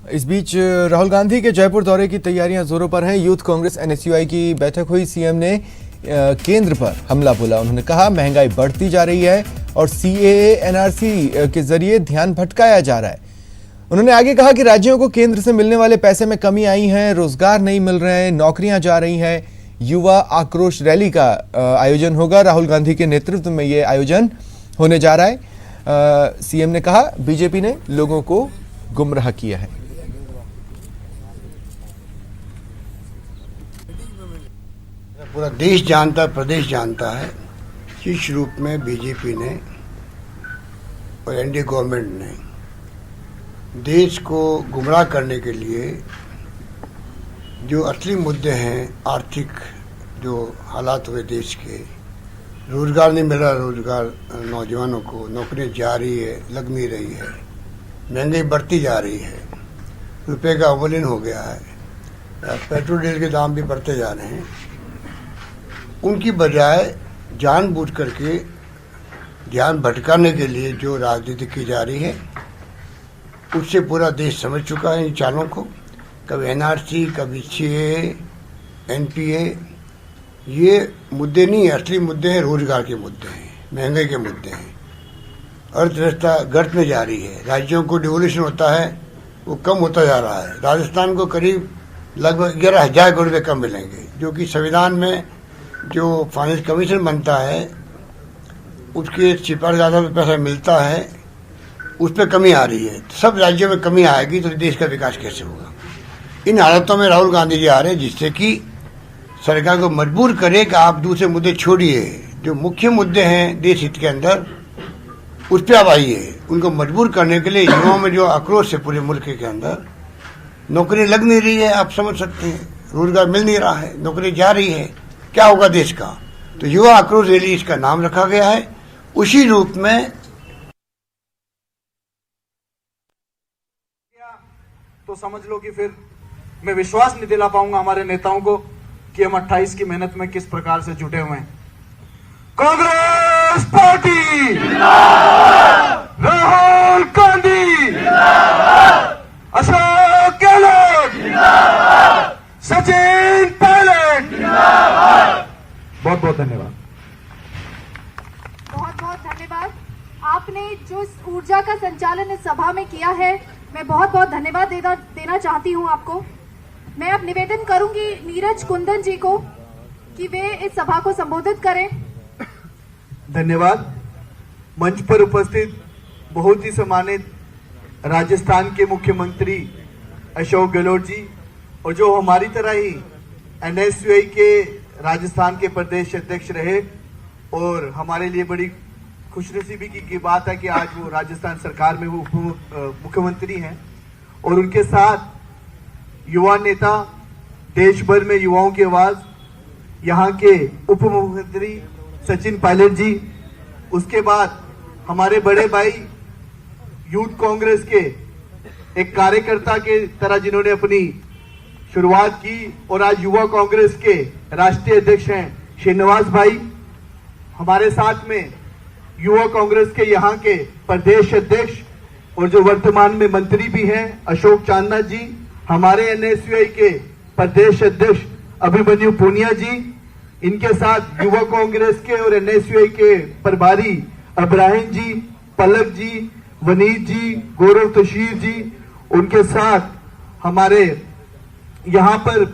इस बीच राहुल गांधी के जयपुर दौरे की तैयारियां जोरों पर हैं। यूथ कांग्रेस एनएसयूआई की बैठक हुई। सीएम ने केंद्र पर हमला बोला। उन्होंने कहा महंगाई बढ़ती जा रही है और सीएए एनआरसी के जरिए ध्यान भटकाया जा रहा है। उन्होंने आगे कहा कि राज्यों को केंद्र से मिलने वाले पैसे में कमी आई है, रोजगार नहीं मिल रहे हैं, नौकरियां जा रही हैं। युवा आक्रोश रैली का आयोजन होगा। राहुल गांधी के नेतृत्व में ये आयोजन होने जा रहा है। सीएम ने कहा बीजेपी ने लोगों को गुमराह किया है। पूरा देश जानता, प्रदेश जानता है किस रूप में बीजेपी ने और एनडीए गवर्नमेंट ने देश को गुमराह करने के लिए जो असली मुद्दे हैं, आर्थिक जो हालात हुए देश के, रोजगार नहीं मिल रहा, रोजगार नौजवानों को, नौकरी जा रही है, लग नहीं रही है, महंगाई बढ़ती जा रही है, रुपए का अवमूल्यन हो गया है, पेट्रोल डीजल के दाम भी बढ़ते जा रहे हैं। उनकी बजाय जानबूझ करके ध्यान भटकाने के लिए जो राजनीति की जा रही है, उससे पूरा देश समझ चुका है इन चालों को। कभी एनआरसी, कभी सीएए, एनपीए, ये मुद्दे नहीं है। असली मुद्दे हैं रोजगार के मुद्दे हैं, महंगाई के मुद्दे हैं। अर्थव्यवस्था गर्त में जा रही है, राज्यों को डिवोल्यूशन होता है वो कम होता जा रहा है। राजस्थान को करीब लगभग 11,000 करोड़ रुपये कम मिलेंगे, जो कि संविधान में जो फाइनेंस कमीशन बनता है उसके सिफारिश आधार पर पैसा मिलता है, उस पर कमी आ रही है। सब राज्यों में कमी आएगी तो देश का विकास कैसे होगा। इन हालतों में राहुल गांधी जी आ रहे हैं जिससे कि सरकार को मजबूर करे कि आप दूसरे मुद्दे छोड़िए, जो मुख्य मुद्दे हैं देश हित के अंदर उस पर आप आइए। उनको मजबूर करने के लिए युवाओं में जो आक्रोश है पूरे मुल्क के अंदर, नौकरी लग नहीं रही है, आप समझ सकते हैं, रोजगार मिल नहीं रहा है, नौकरी जा रही है, क्या होगा देश का। तो युवा आक्रोश रैली इसका नाम रखा गया है। उसी रूप में तो समझ लो कि फिर मैं विश्वास नहीं दिला पाऊंगा हमारे नेताओं को कि हम 28 की मेहनत में किस प्रकार से जुटे हुए हैं। कांग्रेस पार्टी जिंदाबाद, राहुल गांधी जिंदाबाद, अशोक गहलोत जिंदाबाद, सचिन पायलट जिंदाबाद। बहुत बहुत धन्यवाद। बहुत बहुत धन्यवाद। आपने जो ऊर्जा का संचालन इस सभा में किया है, मैं बहुत बहुत धन्यवाद देना चाहती हूं आपको। मैं अब निवेदन करूंगी नीरज कुंदन जी को कि वे इस सभा को संबोधित करें। धन्यवाद। मंच पर उपस्थित बहुत ही सम्मानित राजस्थान के मुख्यमंत्री अशोक गहलोत जी, और जो हमारी तरह ही एनएसयूआई के राजस्थान के प्रदेश अध्यक्ष रहे, और हमारे लिए बड़ी खुशनसीबी की बात है कि आज वो राजस्थान सरकार में वो मुख्यमंत्री हैं। और उनके साथ युवा नेता, देश भर में युवाओं की आवाज, यहाँ के उप मुख्यमंत्री सचिन पायलट जी, उसके बाद हमारे बड़े भाई यूथ कांग्रेस के एक कार्यकर्ता के तरह जिन्होंने अपनी शुरुआत की और आज युवा कांग्रेस के राष्ट्रीय अध्यक्ष हैं श्रीनिवास भाई। हमारे साथ में युवा कांग्रेस के यहाँ के प्रदेश अध्यक्ष और जो वर्तमान में मंत्री भी हैं अशोक चांदना जी, हमारे एनएसयूआई के प्रदेश अध्यक्ष अभिमन्यु पूनिया जी, इनके साथ युवा कांग्रेस के और एनएसयूआई के प्रभारी इब्राहिम जी, पलक जी, वनीत जी, गौरव तशीर जी, उनके साथ हमारे यहाँ पर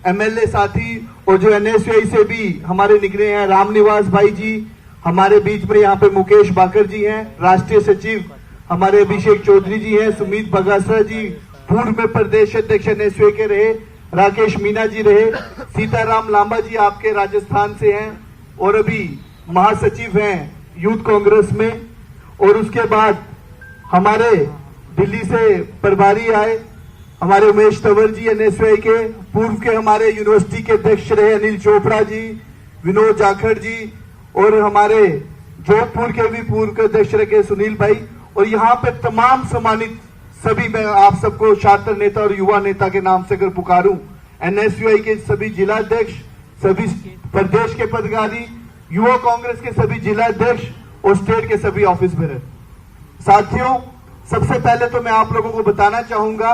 एमएलए साथी और जो एनएसयूआई से भी हमारे निकले हैं रामनिवास भाई जी, हमारे बीच में यहाँ पे मुकेश बाकर जी हैं, राष्ट्रीय सचिव हमारे अभिषेक चौधरी जी हैं, सुमित बगासरा जी पूर्व में प्रदेश अध्यक्ष एनएसयूआई के रहे, राकेश मीना जी रहे, सीताराम लांबा जी आपके राजस्थान से हैं और अभी महासचिव हैं यूथ कांग्रेस में। और उसके बाद हमारे दिल्ली से प्रभारी आए हमारे उमेश तंवर जी एनएसयूआई के, पूर्व के हमारे यूनिवर्सिटी के अध्यक्ष रहे अनिल चोपड़ा जी, विनोद जाखड़ जी, और हमारे जोधपुर के भी पूर्व के अध्यक्ष रहे सुनील भाई, और यहाँ पे तमाम सम्मानित सभी, मैं आप सबको छात्र नेता और युवा नेता के नाम से अगर पुकारूं, एनएसयूआई के सभी जिला अध्यक्ष, सभी प्रदेश के पदाधिकारी, युवा कांग्रेस के सभी जिला अध्यक्ष और स्टेट के सभी ऑफिस बेरर साथियों, सबसे पहले तो मैं आप लोगों को बताना चाहूंगा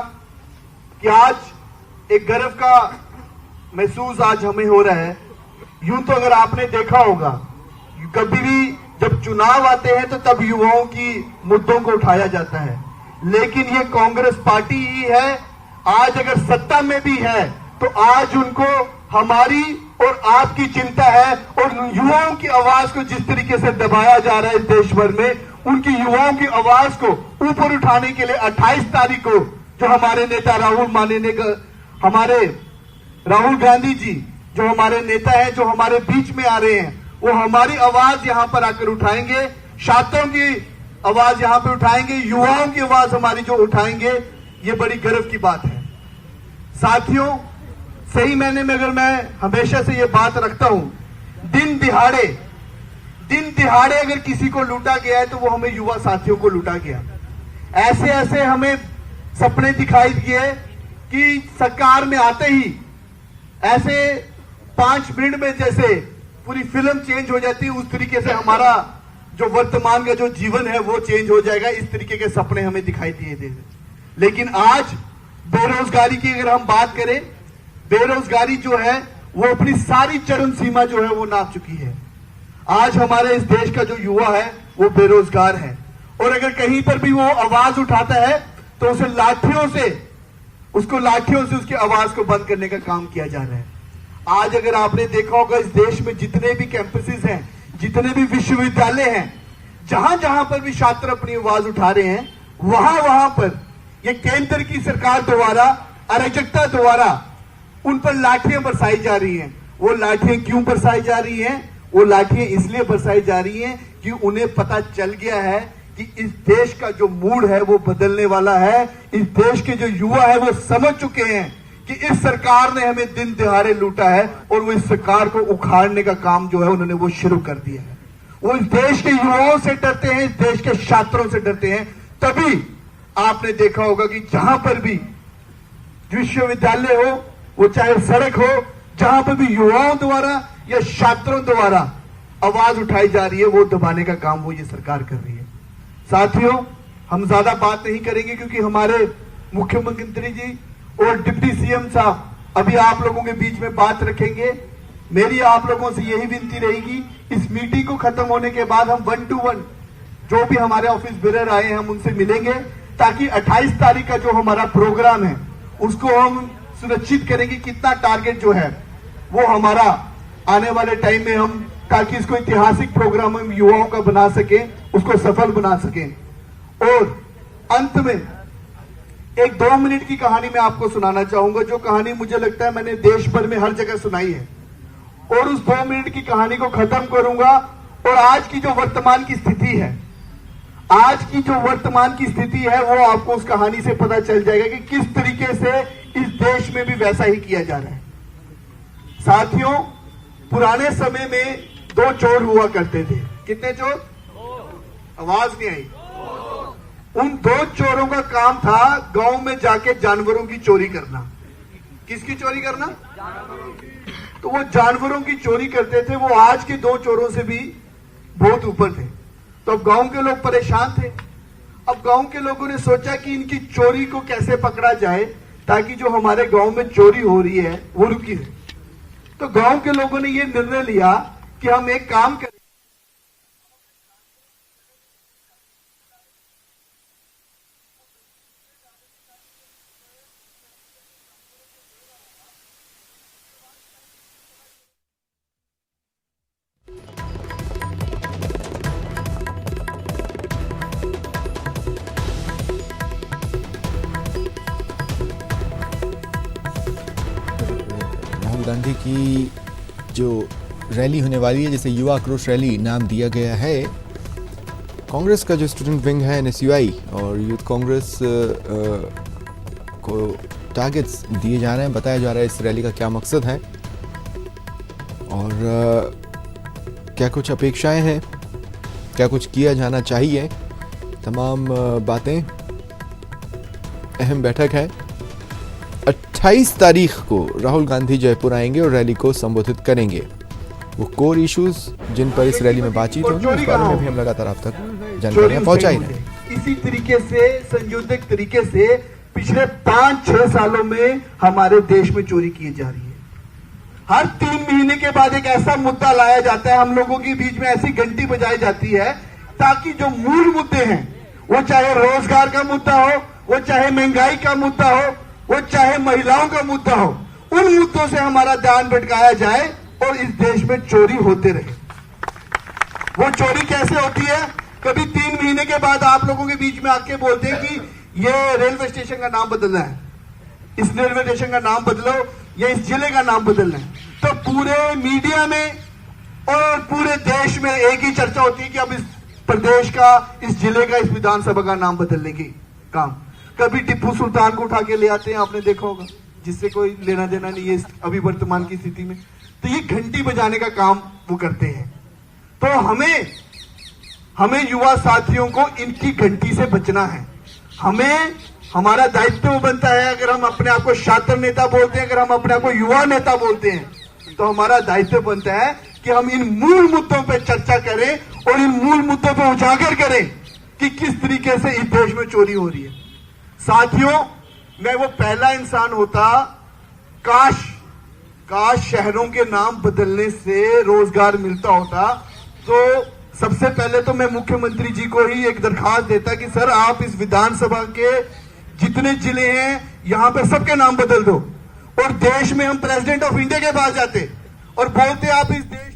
कि आज एक गर्व का महसूस आज हमें हो रहा है। यूं तो अगर आपने देखा होगा, कभी भी जब चुनाव आते हैं तो तब युवाओं की मुद्दों को उठाया जाता है, लेकिन ये कांग्रेस पार्टी ही है, आज अगर सत्ता में भी है तो आज उनको हमारी और आपकी चिंता है। और युवाओं की आवाज को जिस तरीके से दबाया जा रहा है इस देश भर में, उनकी युवाओं की आवाज को ऊपर उठाने के लिए 28 तारीख को जो हमारे नेता हमारे राहुल गांधी जी जो हमारे नेता हैं, जो हमारे बीच में आ रहे हैं, वो हमारी आवाज यहां पर आकर उठाएंगे, छात्रों की आवाज यहां पर उठाएंगे, युवाओं की आवाज हमारी जो उठाएंगे। ये बड़ी गर्व की बात है। साथियों, सही मायने में अगर मैं हमेशा से ये बात रखता हूं, दिन दिहाड़े अगर किसी को लूटा गया है तो वो हमें युवा साथियों को लूटा गया। ऐसे ऐसे हमें सपने दिखाई दिए कि सरकार में आते ही ऐसे 5 मिनट में जैसे पूरी फिल्म चेंज हो जाती है, उस तरीके से हमारा जो वर्तमान का जो जीवन है वो चेंज हो जाएगा। इस तरीके के सपने हमें दिखाई दिए थे। लेकिन आज बेरोजगारी की अगर हम बात करें, बेरोजगारी जो है वो अपनी सारी चरम सीमा जो है वो नाप चुकी है। आज हमारे इस देश का जो युवा है वो बेरोजगार है, और अगर कहीं पर भी वो आवाज उठाता है तो उसे लाठियों से उसकी आवाज को बंद करने का काम किया जा रहा है। आज अगर आपने देखा होगा, इस देश में जितने भी कैंपसेस हैं, जितने भी विश्वविद्यालय हैं, जहां जहां पर भी छात्र अपनी आवाज उठा रहे हैं, वहां पर ये केंद्र की सरकार द्वारा अराजकता द्वारा उन पर लाठियां बरसाई जा रही हैं। वो लाठियां क्यों बरसाई जा रही हैं? वो लाठियां इसलिए बरसाई जा रही हैं कि उन्हें पता चल गया है कि इस देश का जो मूड है वो बदलने वाला है। इस देश के जो युवा है वो समझ चुके हैं कि इस सरकार ने हमें दिन दिहाड़े लूटा है, और वो इस सरकार को उखाड़ने का काम जो है उन्होंने वो शुरू कर दिया है। वो इस देश के युवाओं से डरते हैं, इस देश के छात्रों से डरते हैं। तभी आपने देखा होगा कि जहां पर भी विश्वविद्यालय हो, वो चाहे सड़क हो, जहां पर भी युवाओं द्वारा या छात्रों द्वारा आवाज उठाई जा रही है, वो दबाने का काम वो ये सरकार कर रही है। साथियों, हम ज्यादा बात नहीं करेंगे क्योंकि हमारे मुख्यमंत्री जी और डिप्टी सीएम साहब अभी आप लोगों के बीच में बात रखेंगे। मेरी आप लोगों से यही विनती रहेगी, इस मीटिंग को खत्म होने के बाद हम 1 to 1 जो भी हमारे ऑफिस बेरर आए हैं हम उनसे मिलेंगे, ताकि 28 तारीख का जो हमारा प्रोग्राम है उसको हम सुनिश्चित करेंगे कितना टारगेट जो है वो हमारा आने वाले टाइम में हम, ताकि इसको ऐतिहासिक प्रोग्राम हम युवाओं का बना सकें, उसको सफल बना सकें। और अंत में एक 2 मिनट की कहानी मैं आपको सुनाना चाहूंगा, जो कहानी मुझे लगता है मैंने देश भर में हर जगह सुनाई है, और उस 2 मिनट की कहानी को खत्म करूंगा। और आज की जो वर्तमान की स्थिति है, आज की जो वर्तमान की स्थिति है वो आपको उस कहानी से पता चल जाएगा कि किस तरीके से इस देश में भी वैसा ही किया जा रहा है। साथियों, पुराने समय में 2 चोर हुआ करते थे। कितने चोर? आवाज नहीं आई। उन 2 चोरों का काम था गांव में जाके जानवरों की चोरी करना। किसकी चोरी करना? तो वो जानवरों की चोरी करते थे। वो आज के 2 चोरों से भी बहुत ऊपर थे। तो अब गांव के लोग परेशान थे। अब गांव के लोगों ने सोचा कि इनकी चोरी को कैसे पकड़ा जाए ताकि जो हमारे गांव में चोरी हो रही है वो रुकी है। तो गांव के लोगों ने ये निर्णय लिया कि हम एक काम करें, राहुल गांधी की जो रैली होने वाली है, जिसे युवा आक्रोश रैली नाम दिया गया है, कांग्रेस का जो स्टूडेंट विंग है एनएसयूआई और यूथ कांग्रेस को टारगेट्स दिए जा रहे हैं। बताया जा रहा है इस रैली का क्या मकसद है और क्या कुछ अपेक्षाएं हैं, क्या कुछ किया जाना चाहिए। तमाम बातें, अहम बैठक है। 28 तारीख को राहुल गांधी जयपुर आएंगे और रैली को संबोधित करेंगे। वो कोर इश्यूज जिन पर इस रैली में बातचीत होगी उस बारे में भी हम लगातार आप तक जानकारियां पहुंचाई रहे। इसी तरीके से संयोजक तरीके से पिछले 5-6 सालों में हमारे देश में चोरी की जा रही है। हर 3 महीने के बाद एक ऐसा मुद्दा लाया जाता है, हम लोगों के बीच में ऐसी घंटी बजाई जाती है ताकि जो मूल मुद्दे हैं, वो चाहे रोजगार का मुद्दा हो, वो चाहे महंगाई का मुद्दा हो, वो चाहे महिलाओं का मुद्दा हो, उन मुद्दों से हमारा ध्यान भटकाया जाए और इस देश में चोरी होते रहे। वो चोरी कैसे होती है? कभी 3 महीने के बाद आप लोगों के बीच में आके बोलते हैं कि ये रेलवे स्टेशन का नाम बदलना है, इस रेलवे स्टेशन का नाम बदलो, या इस जिले का नाम बदलना है। तो पूरे मीडिया में और पूरे देश में एक ही चर्चा होती है कि अब इस प्रदेश का, इस जिले का, इस विधानसभा का नाम बदलने की काम। कभी टिप्पू सुल्तान को उठा के ले आते हैं, आपने देखा होगा, जिससे कोई लेना देना नहीं है अभी वर्तमान की स्थिति में। तो ये घंटी बजाने का काम वो करते हैं। तो हमें युवा साथियों को इनकी घंटी से बचना है। हमें हमारा दायित्व बनता है, अगर हम अपने आप को छात्र नेता बोलते हैं, अगर हम अपने आप को युवा नेता बोलते हैं, तो हमारा दायित्व बनता है कि हम इन मूल मुद्दों पर चर्चा करें और इन मूल मुद्दों पर उजागर करें कि किस तरीके से इस देश में चोरी हो रही है। साथियों, मैं वो पहला इंसान होता, काश शहरों के नाम बदलने से रोजगार मिलता होता, तो सबसे पहले तो मैं मुख्यमंत्री जी को ही एक दरखास्त देता कि सर आप इस विधानसभा के जितने जिले हैं यहां पे सबके नाम बदल दो, और देश में हम प्रेसिडेंट ऑफ इंडिया के पास जाते और बोलते आप इस देश